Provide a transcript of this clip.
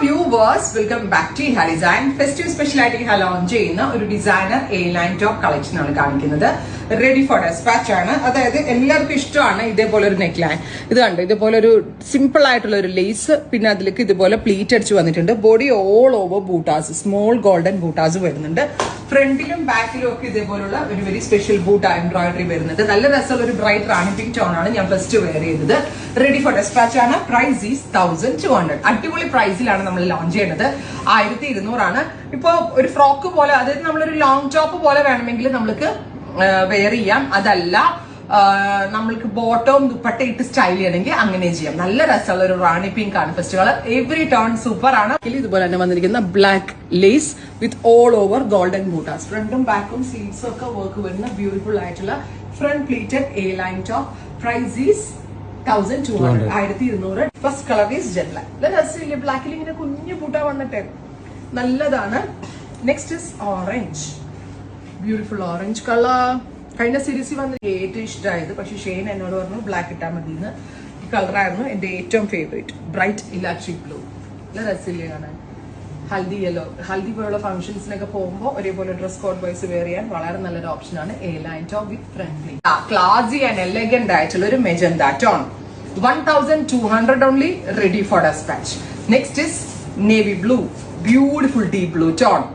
viewers, welcome back to Hair Design. Festive speciality launch ചെയ്യുന്ന ഒരു designer A-line top collection ആണ് കാണിക്കുന്നത്. Ready for dispatch ആണ്. അതായത് എല്ലാവർക്കും ഇഷ്ടമാണ് ഇതേപോലെ ഒരു നെക്ക് ലൈൻ. ഇത് കണ്ടോ, ഇതേപോലെ ഒരു സിമ്പിൾ ആയിട്ടുള്ള ഒരു ലേസ്, പിന്നെ അതിലേക്ക് ഇതുപോലെ പ്ലീറ്റ് അടിച്ച് വന്നിട്ടുണ്ട്. Body all over butas, small golden butas വരുന്നുണ്ട്. ഫ്രണ്ടിലും ബാക്കിലും ഒക്കെ ഇതേപോലുള്ള ഒരു വെരി സ്പെഷ്യൽ ബൂട്ട് എംബ്രോയിഡറി വരുന്നുണ്ട്. നല്ല രസമുള്ള ഒരു ബ്രൈറ്റ് റാണി പിങ്ക് ടോൺ ആണ് ഞാൻ ഫസ്റ്റ് വെയർ ചെയ്തത്. റെഡി ഫോർ ഡെസ്പാച്ച് ആണ്. Price is 1200. അടിപൊളി പ്രൈസിലാണ് നമ്മൾ ലോഞ്ച് ചെയ്യുന്നത്. 1200 ആണ്. ഇപ്പൊ ഒരു ഫ്രോക്ക് പോലെ, അതായത് നമ്മളൊരു ലോങ് ടോപ്പ് പോലെ വേണമെങ്കിൽ നമ്മൾക്ക് വെയർ ചെയ്യാം. അതല്ല നമ്മൾക്ക് ബോട്ടവും ദുപ്പട്ട ഇട്ട് സ്റ്റൈൽ ചെയ്യണമെങ്കിൽ അങ്ങനെ ചെയ്യാം. നല്ല രസമുള്ള ഒരു റാണി പിങ്ക് ആണ് first colour. Every turn super ആണ്. ഇതുപോലെ തന്നെ വന്നിരിക്കുന്ന black lace with all over golden butas. ഫ്രണ്ടും ബാക്കും സ്ലീവ്സും ഒക്കെ വർക്ക് വരുന്ന ബ്യൂട്ടിഫുൾ ആയിട്ടുള്ള front pleated A-line top. Price is 1200. 1200. First colour is jet black. രസമില്ലേ ബ്ലാക്കിൽ ഇങ്ങനെ കുഞ്ഞു ബൂട്ട വന്നിട്ട് നല്ലതാണ്. Next is orange. Beautiful orange colour. കഴിഞ്ഞ സീരീസിൽ വന്ന് ഏറ്റവും ഇഷ്ടമായത്, പക്ഷെ ഷെയ്ൻ എന്നോട് പറഞ്ഞു ബ്ലാക്ക് ഇട്ടാൽ മതി എന്ന്. ഈ കളറായിരുന്നു എന്റെ ഏറ്റവും ഫേവറേറ്റ്. Bright electric blue. നല്ല രസമില്ലേ കാണാൻ. ഹൽദി യെല്ലോ, ഹൽദി പോലുള്ള ഫംഗ്ഷൻസിനൊക്കെ പോകുമ്പോൾ ഒരേപോലെ ഡ്രസ് കോഡ് വൈസ് വെയർ ചെയ്യാൻ വളരെ നല്ലൊരു ഓപ്ഷനാണ് A-line top with friendly ക്ലാസി and elegant ആയിട്ടുള്ള ഒരു magenta tone. 1200 only. Ready for dispatch. Next is navy blue. Beautiful deep blue tone.